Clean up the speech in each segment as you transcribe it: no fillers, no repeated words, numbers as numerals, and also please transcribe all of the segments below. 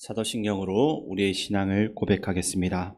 사도신경으로 우리의 신앙을 고백하겠습니다.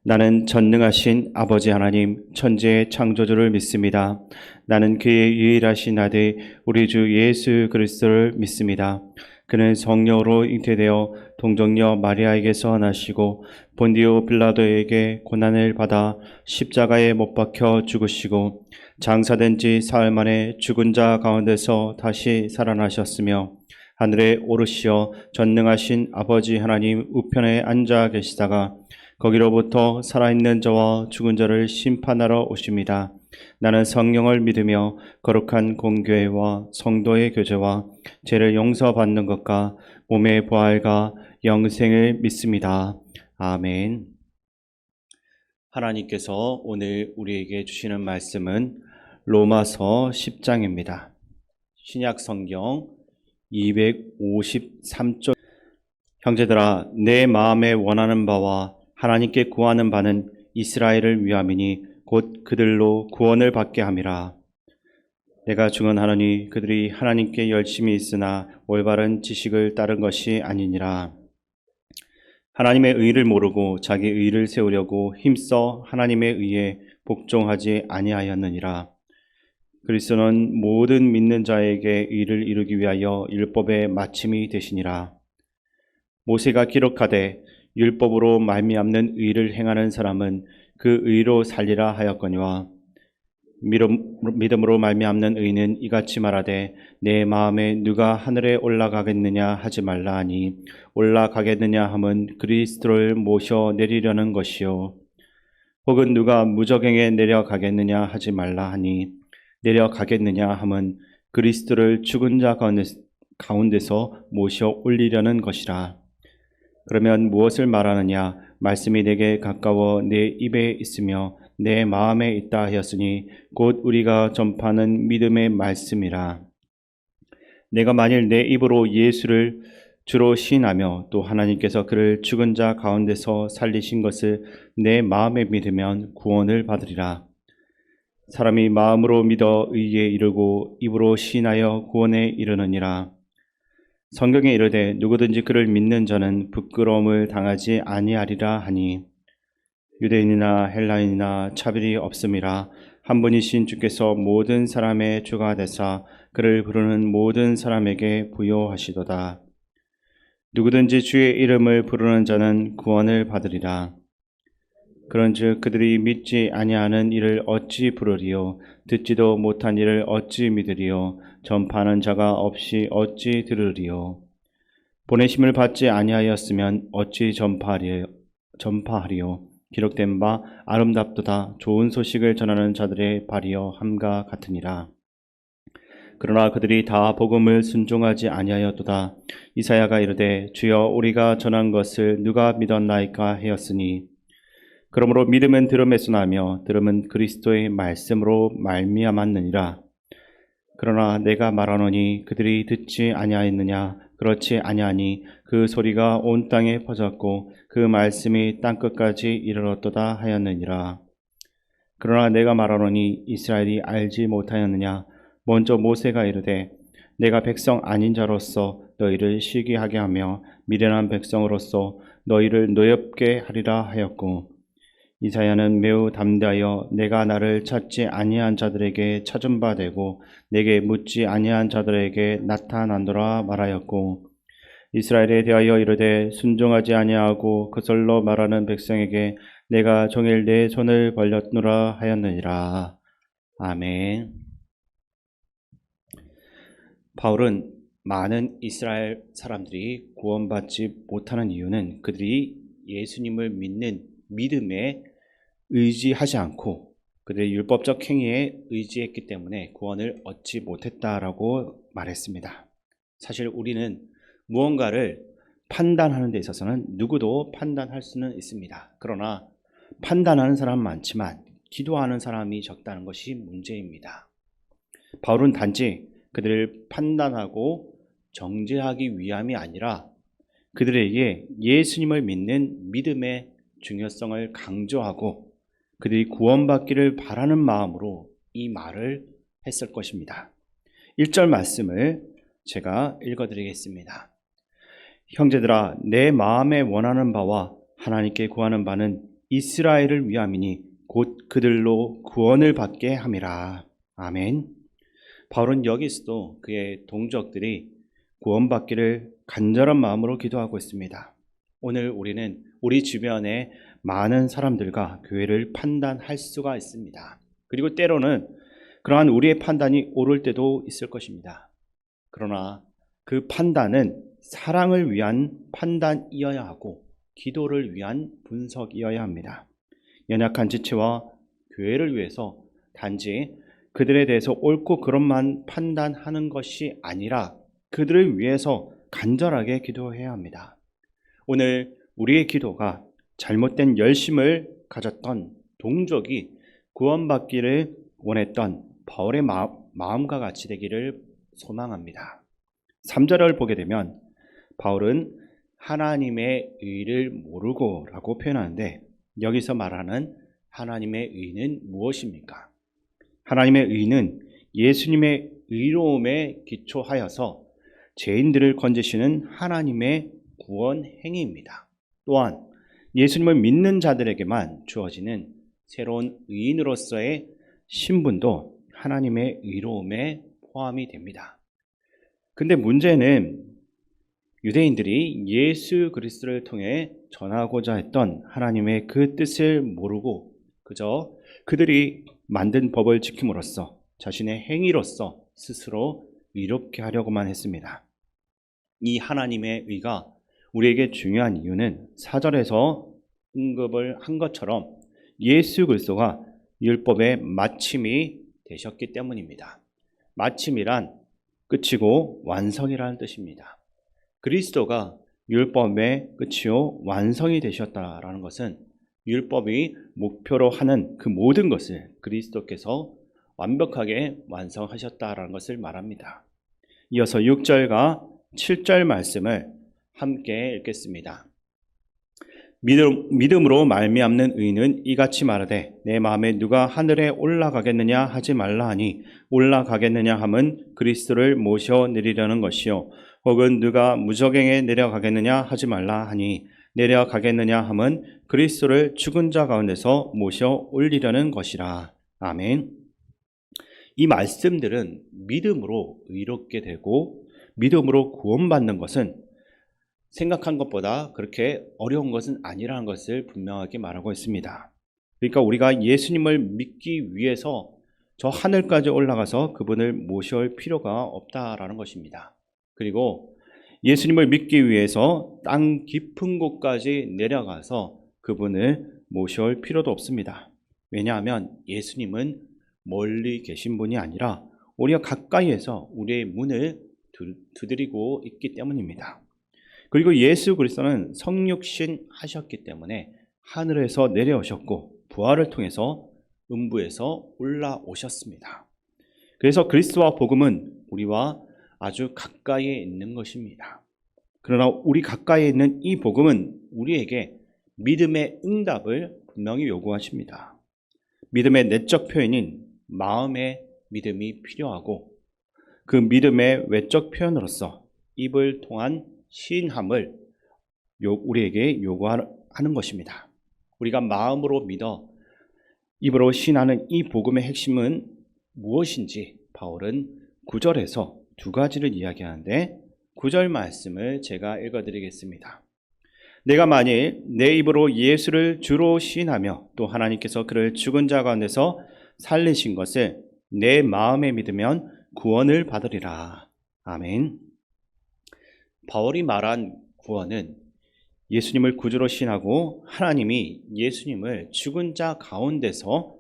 나는 전능하신 아버지 하나님 천지의 창조주를 믿습니다. 나는 그의 유일하신 아들 우리 주 예수 그리스도를 믿습니다. 그는 성령으로 잉태되어 동정녀 마리아에게서 나시고 본디오 빌라도에게 고난을 받아 십자가에 못 박혀 죽으시고 장사된 지 사흘 만에 죽은 자 가운데서 다시 살아나셨으며 하늘에 오르시어 전능하신 아버지 하나님 우편에 앉아 계시다가 거기로부터 살아있는 자와 죽은 자를 심판하러 오십니다. 나는 성령을 믿으며 거룩한 공교회와 성도의 교제와 죄를 용서받는 것과 몸의 부활과 영생을 믿습니다. 아멘. 하나님께서 오늘 우리에게 주시는 말씀은 로마서 10장입니다. 신약 성경 253쪽. 형제들아, 내 마음에 원하는 바와 하나님께 구하는 바는 이스라엘을 위함이니 곧 그들로 구원을 받게 함이라. 내가 증언하노니 그들이 하나님께 열심히 있으나 올바른 지식을 따른 것이 아니니라. 하나님의 의를 모르고 자기 의를 세우려고 힘써 하나님의 의에 복종하지 아니하였느니라. 그리스도는 모든 믿는 자에게 의를 이루기 위하여 율법의 마침이 되시니라. 모세가 기록하되 율법으로 말미암는 의를 행하는 사람은 그 의로 살리라 하였거니와 믿음으로 말미암는 의는 이같이 말하되 내 마음에 누가 하늘에 올라가겠느냐 하지 말라 하니 올라가겠느냐 함은 그리스도를 모셔 내리려는 것이요 혹은 누가 무저갱에 내려가겠느냐 하지 말라 하니 내려가겠느냐 함은 그리스도를 죽은 자 가운데서 모셔 올리려는 것이라. 그러면 무엇을 말하느냐? 말씀이 내게 가까워 내 입에 있으며 내 마음에 있다 하였으니 곧 우리가 전파하는 믿음의 말씀이라. 내가 만일 내 입으로 예수를 주로 시인하며 또 하나님께서 그를 죽은 자 가운데서 살리신 것을 내 마음에 믿으면 구원을 받으리라. 사람이 마음으로 믿어 의에 이르고 입으로 시인하여 구원에 이르느니라. 성경에 이르되 누구든지 그를 믿는 자는 부끄러움을 당하지 아니하리라 하니 유대인이나 헬라인이나 차별이 없음이라. 한 분이신 주께서 모든 사람의 주가 되사 그를 부르는 모든 사람에게 부요하시도다. 누구든지 주의 이름을 부르는 자는 구원을 받으리라. 그런즉 그들이 믿지 아니하는 이를 어찌 부르리요? 듣지도 못한 이를 어찌 믿으리요? 전파하는 자가 없이 어찌 들으리요? 보내심을 받지 아니하였으면 어찌 전파하리요? 기록된 바 아름답도다 좋은 소식을 전하는 자들의 발이여 함과 같으니라. 그러나 그들이 다 복음을 순종하지 아니하였도다. 이사야가 이르되 주여 우리가 전한 것을 누가 믿었나이까 하였으니 그러므로 믿음은 들음에서 나며 들음은 그리스도의 말씀으로 말미암았느니라. 그러나 내가 말하노니 그들이 듣지 아니하였느냐? 그렇지 아니하니 그 소리가 온 땅에 퍼졌고 그 말씀이 땅끝까지 이르렀도다 하였느니라. 그러나 내가 말하노니 이스라엘이 알지 못하였느냐? 먼저 모세가 이르되 내가 백성 아닌 자로서 너희를 시기하게 하며 미련한 백성으로서 너희를 노엽게 하리라 하였고 이사야는 매우 담대하여 내가 나를 찾지 아니한 자들에게 찾은 바 되고 내게 묻지 아니한 자들에게 나타난도라 말하였고 이스라엘에 대하여 이르되 순종하지 아니하고 그설로 말하는 백성에게 내가 종일 내 손을 벌렸노라 하였느니라. 아멘. 바울은 많은 이스라엘 사람들이 구원받지 못하는 이유는 그들이 예수님을 믿는 믿음에 의지하지 않고 그들의 율법적 행위에 의지했기 때문에 구원을 얻지 못했다라고 말했습니다. 사실 우리는 무언가를 판단하는 데 있어서는 누구도 판단할 수는 있습니다. 그러나 판단하는 사람은 많지만 기도하는 사람이 적다는 것이 문제입니다. 바울은 단지 그들을 판단하고 정죄하기 위함이 아니라 그들에게 예수님을 믿는 믿음의 중요성을 강조하고 그들이 구원받기를 바라는 마음으로 이 말을 했을 것입니다. 1절 말씀을 제가 읽어드리겠습니다. 형제들아, 내 마음에 원하는 바와 하나님께 구하는 바는 이스라엘을 위함이니 곧 그들로 구원을 받게 함이라. 아멘. 바울은 여기서도 그의 동족들이 구원받기를 간절한 마음으로 기도하고 있습니다. 오늘 우리는 우리 주변에 많은 사람들과 교회를 판단할 수가 있습니다. 그리고 때로는 그러한 우리의 판단이 옳을 때도 있을 것입니다. 그러나 그 판단은 사랑을 위한 판단이어야 하고 기도를 위한 분석이어야 합니다. 연약한 지체와 교회를 위해서 단지 그들에 대해서 옳고 그름만 판단하는 것이 아니라 그들을 위해서 간절하게 기도해야 합니다. 오늘 우리의 기도가 잘못된 열심을 가졌던 동족이 구원받기를 원했던 바울의 마음과 같이 되기를 소망합니다. 3절을 보게 되면 바울은 하나님의 의를 모르고 라고 표현하는데, 여기서 말하는 하나님의 의는 무엇입니까? 하나님의 의는 예수님의 의로움에 기초하여서 죄인들을 건지시는 하나님의 구원 행위입니다. 또한 예수님을 믿는 자들에게만 주어지는 새로운 의인으로서의 신분도 하나님의 의로움에 포함이 됩니다. 근데 문제는 유대인들이 예수 그리스도를 통해 전하고자 했던 하나님의 그 뜻을 모르고 그저 그들이 만든 법을 지킴으로써 자신의 행위로서 스스로 의롭게 하려고만 했습니다. 이 하나님의 의가 우리에게 중요한 이유는 4절에서 언급을 한 것처럼 예수 그리스도가 율법의 마침이 되셨기 때문입니다. 마침이란 끝이고 완성이라는 뜻입니다. 그리스도가 율법의 끝이요 완성이 되셨다라는 것은 율법이 목표로 하는 그 모든 것을 그리스도께서 완벽하게 완성하셨다라는 것을 말합니다. 이어서 6절과 7절 말씀을 함께 읽겠습니다. 믿음으로 말미암는 의인은 이같이 말하되 내 마음에 누가 하늘에 올라가겠느냐 하지 말라 하니 올라가겠느냐 함은 그리스도를 모셔 내리려는 것이요 혹은 누가 무저갱에 내려가겠느냐 하지 말라 하니 내려가겠느냐 함은 그리스도를 죽은 자 가운데서 모셔 올리려는 것이라. 아멘. 이 말씀들은 믿음으로 의롭게 되고 믿음으로 구원받는 것은 생각한 것보다 그렇게 어려운 것은 아니라는 것을 분명하게 말하고 있습니다. 그러니까 우리가 예수님을 믿기 위해서 저 하늘까지 올라가서 그분을 모셔올 필요가 없다라는 것입니다. 그리고 예수님을 믿기 위해서 땅 깊은 곳까지 내려가서 그분을 모셔올 필요도 없습니다. 왜냐하면 예수님은 멀리 계신 분이 아니라 우리가 가까이에서 우리의 문을 두드리고 있기 때문입니다. 그리고 예수 그리스도는 성육신 하셨기 때문에 하늘에서 내려오셨고 부활을 통해서 음부에서 올라오셨습니다. 그래서 그리스도와 복음은 우리와 아주 가까이에 있는 것입니다. 그러나 우리 가까이에 있는 이 복음은 우리에게 믿음의 응답을 분명히 요구하십니다. 믿음의 내적 표현인 마음의 믿음이 필요하고 그 믿음의 외적 표현으로서 입을 통한 신함을 우리에게 요구하는 것입니다. 우리가 마음으로 믿어 입으로 신하는 이 복음의 핵심은 무엇인지 바울은 9절에서 두 가지를 이야기하는데 9절 말씀을 제가 읽어드리겠습니다. 내가 만일 내 입으로 예수를 주로 시인하며 또 하나님께서 그를 죽은 자 가운데서 살리신 것을 내 마음에 믿으면 구원을 받으리라. 아멘. 바울이 말한 구원은 예수님을 구주로 신하고 하나님이 예수님을 죽은 자 가운데서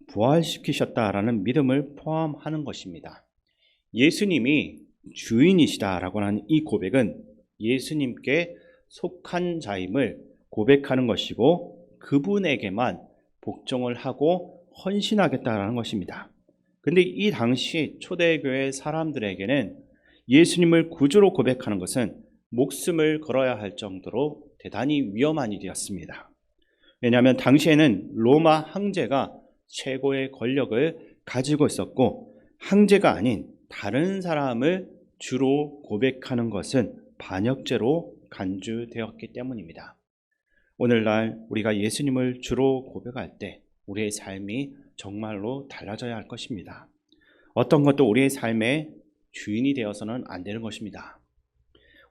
부활시키셨다라는 믿음을 포함하는 것입니다. 예수님이 주인이시다라고 하는 이 고백은 예수님께 속한 자임을 고백하는 것이고 그분에게만 복종을 하고 헌신하겠다라는 것입니다. 그런데 이 당시 초대교회 사람들에게는 예수님을 구주로 고백하는 것은 목숨을 걸어야 할 정도로 대단히 위험한 일이었습니다. 왜냐하면 당시에는 로마 황제가 최고의 권력을 가지고 있었고 황제가 아닌 다른 사람을 주로 고백하는 것은 반역죄로 간주되었기 때문입니다. 오늘날 우리가 예수님을 주로 고백할 때 우리의 삶이 정말로 달라져야 할 것입니다. 어떤 것도 우리의 삶의 주인이 되어서는 안 되는 것입니다.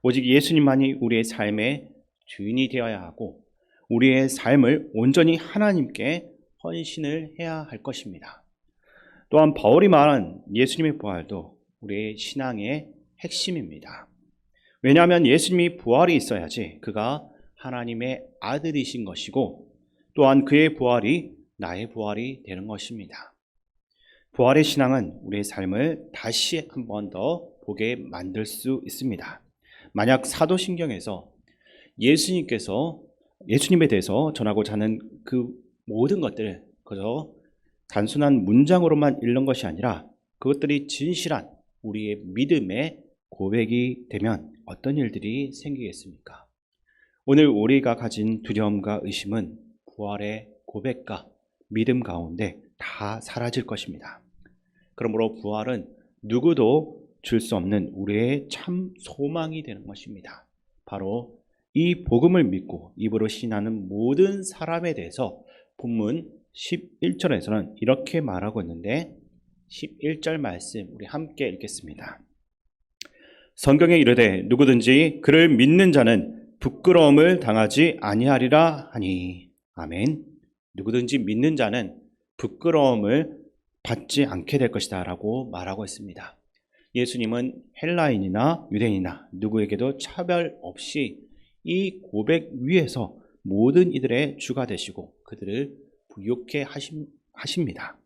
오직 예수님만이 우리의 삶의 주인이 되어야 하고 우리의 삶을 온전히 하나님께 헌신을 해야 할 것입니다. 또한 바울이 말한 예수님의 부활도 우리의 신앙의 핵심입니다. 왜냐하면 예수님이 부활이 있어야지 그가 하나님의 아들이신 것이고 또한 그의 부활이 나의 부활이 되는 것입니다. 부활의 신앙은 우리의 삶을 다시 한 번 더 보게 만들 수 있습니다. 만약 사도신경에서 예수님에 대해서 전하고자 하는 그 모든 것들을 그저 단순한 문장으로만 읽는 것이 아니라 그것들이 진실한 우리의 믿음의 고백이 되면 어떤 일들이 생기겠습니까? 오늘 우리가 가진 두려움과 의심은 부활의 고백과 믿음 가운데 다 사라질 것입니다. 그러므로 부활은 누구도 줄 수 없는 우리의 참 소망이 되는 것입니다. 바로 이 복음을 믿고 입으로 신하는 모든 사람에 대해서 본문 11절에서는 이렇게 말하고 있는데 11절 말씀 우리 함께 읽겠습니다. 성경에 이르되 누구든지 그를 믿는 자는 부끄러움을 당하지 아니하리라 하니. 아멘. 누구든지 믿는 자는 부끄러움을 받지 않게 될 것이다 라고 말하고 있습니다. 예수님은 헬라인이나 유대인이나 누구에게도 차별 없이 이 고백 위에서 모든 이들의 주가 되시고 그들을 부욕해 하십니다.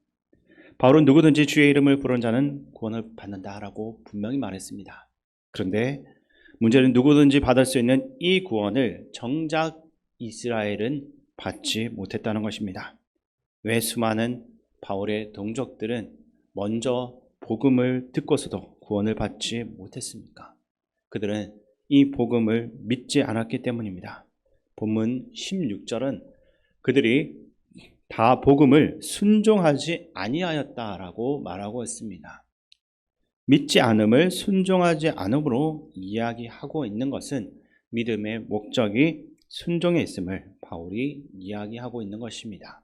바울은 누구든지 주의 이름을 부르는 자는 구원을 받는다라고 분명히 말했습니다. 그런데 문제는 누구든지 받을 수 있는 이 구원을 정작 이스라엘은 받지 못했다는 것입니다. 왜 수많은 바울의 동족들은 먼저 복음을 듣고서도 구원을 받지 못했습니까? 그들은 이 복음을 믿지 않았기 때문입니다. 본문 16절은 그들이 다 복음을 순종하지 아니하였다라고 말하고 있습니다. 믿지 않음을 순종하지 않음으로 이야기하고 있는 것은 믿음의 목적이 순종에 있음을 바울이 이야기하고 있는 것입니다.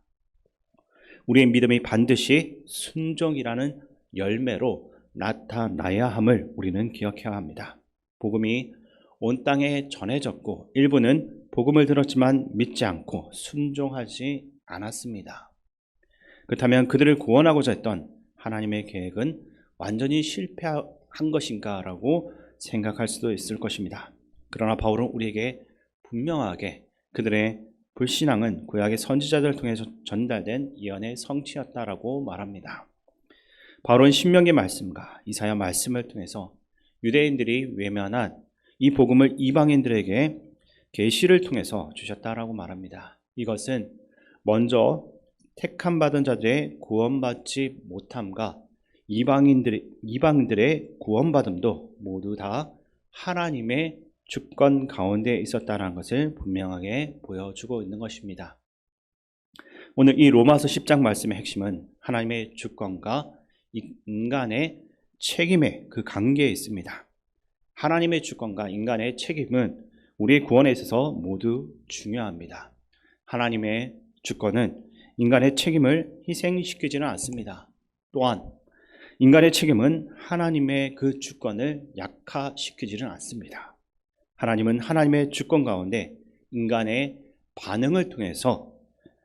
우리의 믿음이 반드시 순종이라는 열매로 나타나야 함을 우리는 기억해야 합니다. 복음이 온 땅에 전해졌고 일부는 복음을 들었지만 믿지 않고 순종하지 않았습니다. 그렇다면 그들을 구원하고자 했던 하나님의 계획은 완전히 실패한 것인가 라고 생각할 수도 있을 것입니다. 그러나 바울은 우리에게 분명하게 그들의 불신앙은 구약의 선지자들을 통해서 전달된 예언의 성취였다라고 말합니다. 바울은 신명기 말씀과 이사야 말씀을 통해서 유대인들이 외면한 이 복음을 이방인들에게 계시를 통해서 주셨다라고 말합니다. 이것은 먼저 택함 받은 자들의 구원받지 못함과 이방인들의 구원받음도 모두 다 하나님의 주권 가운데 있었다는 것을 분명하게 보여주고 있는 것입니다. 오늘 이 로마서 10장 말씀의 핵심은 하나님의 주권과 인간의 책임의 그 관계에 있습니다. 하나님의 주권과 인간의 책임은 우리의 구원에 있어서 모두 중요합니다. 하나님의 주권은 인간의 책임을 희생시키지는 않습니다. 또한 인간의 책임은 하나님의 그 주권을 약화시키지는 않습니다. 하나님은 하나님의 주권 가운데 인간의 반응을 통해서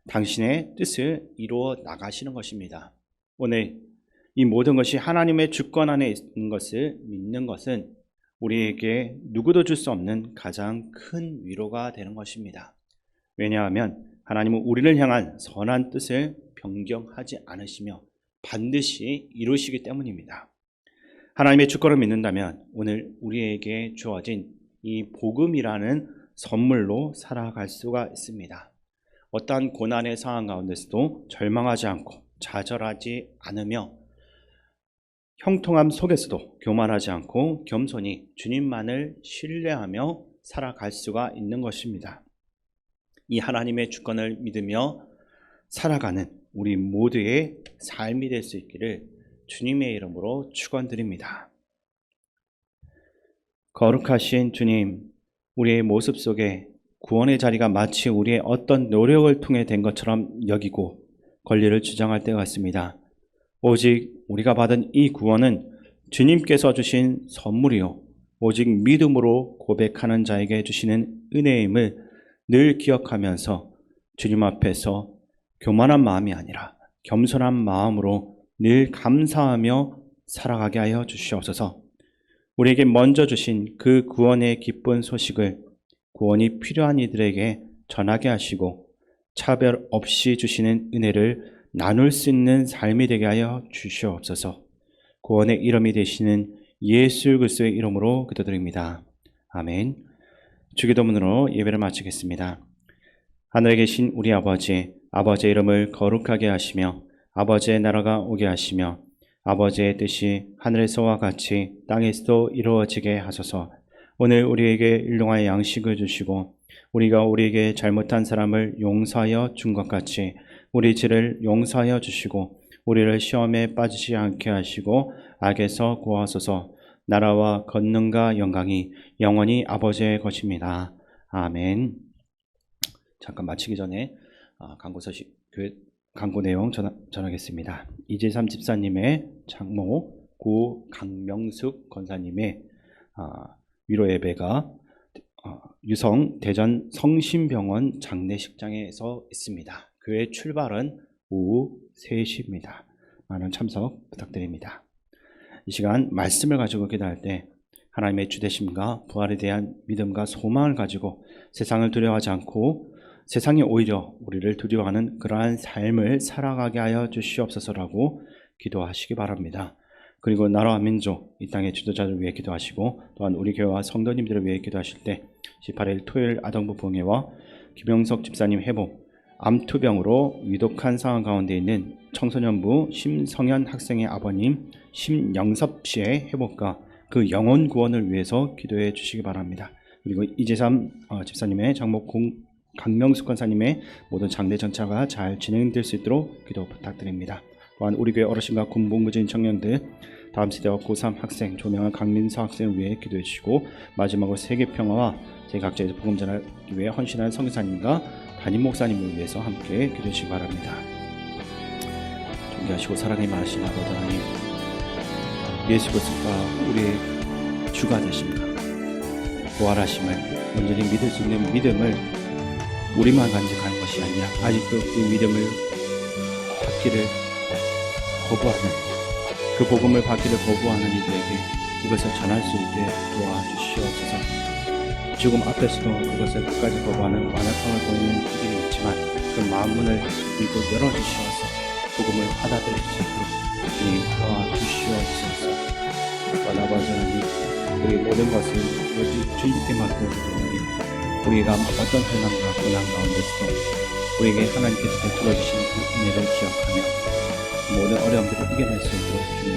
당신의 뜻을 이루어 나가시는 것입니다. 오늘 이 모든 것이 하나님의 주권 안에 있는 것을 믿는 것은 우리에게 누구도 줄 수 없는 가장 큰 위로가 되는 것입니다. 왜냐하면 하나님은 우리를 향한 선한 뜻을 변경하지 않으시며 반드시 이루시기 때문입니다. 하나님의 주권을 믿는다면 오늘 우리에게 주어진 이 복음이라는 선물로 살아갈 수가 있습니다. 어떠한 고난의 상황 가운데서도 절망하지 않고 좌절하지 않으며 형통함 속에서도 교만하지 않고 겸손히 주님만을 신뢰하며 살아갈 수가 있는 것입니다. 이 하나님의 주권을 믿으며 살아가는 우리 모두의 삶이 될 수 있기를 주님의 이름으로 축원드립니다. 거룩하신 주님, 우리의 모습 속에 구원의 자리가 마치 우리의 어떤 노력을 통해 된 것처럼 여기고 권리를 주장할 때가 있습니다. 오직 우리가 받은 이 구원은 주님께서 주신 선물이요, 오직 믿음으로 고백하는 자에게 주시는 은혜임을 늘 기억하면서 주님 앞에서 교만한 마음이 아니라 겸손한 마음으로 늘 감사하며 살아가게 하여 주시옵소서. 우리에게 먼저 주신 그 구원의 기쁜 소식을 구원이 필요한 이들에게 전하게 하시고 차별 없이 주시는 은혜를 나눌 수 있는 삶이 되게 하여 주시옵소서. 구원의 이름이 되시는 예수 그리스도의 이름으로 기도드립니다. 아멘. 주기도문으로 예배를 마치겠습니다. 하늘에 계신 우리 아버지의 이름을 거룩하게 하시며 아버지의 나라가 오게 하시며 아버지의 뜻이 하늘에서와 같이 땅에서도 이루어지게 하소서. 오늘 우리에게 일용할 양식을 주시고 우리가 우리에게 잘못한 사람을 용서하여 준 것 같이 우리 죄를 용서하여 주시고 우리를 시험에 빠지지 않게 하시고 악에서 구하소서. 나라와 권능과 영광이 영원히 아버지의 것입니다. 아멘. 잠깐 마치기 전에 광고 내용 전하겠습니다. 이재삼 집사님의 장모 고 강명숙 권사님의 위로 예배가 유성 대전 성심병원 장례식장에서 있습니다. 교회 출발은 오후 3시입니다. 많은 참석 부탁드립니다. 이 시간 말씀을 가지고 기도할 때 하나님의 주되심과 부활에 대한 믿음과 소망을 가지고 세상을 두려워하지 않고 세상이 오히려 우리를 두려워하는 그러한 삶을 살아가게 하여 주시옵소서라고 기도하시기 바랍니다. 그리고 나라와 민족, 이 땅의 지도자들을 위해 기도하시고 또한 우리 교회와 성도님들을 위해 기도하실 때 18일 토요일 아동부 봉해와 김영석 집사님 회복, 암투병으로 위독한 상황 가운데 있는 청소년부 심성현 학생의 아버님 심영섭 씨의 회복과 그 영혼 구원을 위해서 기도해 주시기 바랍니다. 그리고 이재삼 집사님의 장모 강명숙 권사님의 모든 장례 전차가 잘 진행될 수 있도록 기도 부탁드립니다. 또한 우리 교회 어르신과 군복무진 청년들, 다음 세대와 고3 학생, 조명한 강민서 학생을 위해 기도해 주시고 마지막으로 세계평화와 제각지에서 복음 전하기 위해 헌신한 선교사님과 담임 목사님을 위해서 함께 기도해 주시기 바랍니다. 존귀하시고 사랑이 많으신 아버지 하나님, 예수 그리스도가 우리의 주가 되십니다. 부활하심을 온전히 믿을 수 있는 믿음을 우리만 간직하는 것이 아니라 아직도 그 믿음을 받기를 거부하는, 그 복음을 받기를 거부하는 이들에게 이것을 전할 수 있게 도와주시옵소서. 죽음 앞에서도 그것을 끝까지 거부하는 완악함을 보이는 이들이 있지만 그 마음문을 밀고 열어주시옵소서. 복음을 받아들일 수 있도록 주님 도와주시옵소서. 아버지 하나님, 우리 모든 것을 오직 주님께 맡겨드리오니 우리가 어떤 환난과 고난 가운데서도 우리에게 하나님께서 베풀어 주신 그 은혜를 기억하며 모든 어려움들을 이겨낼 수 있도록 주님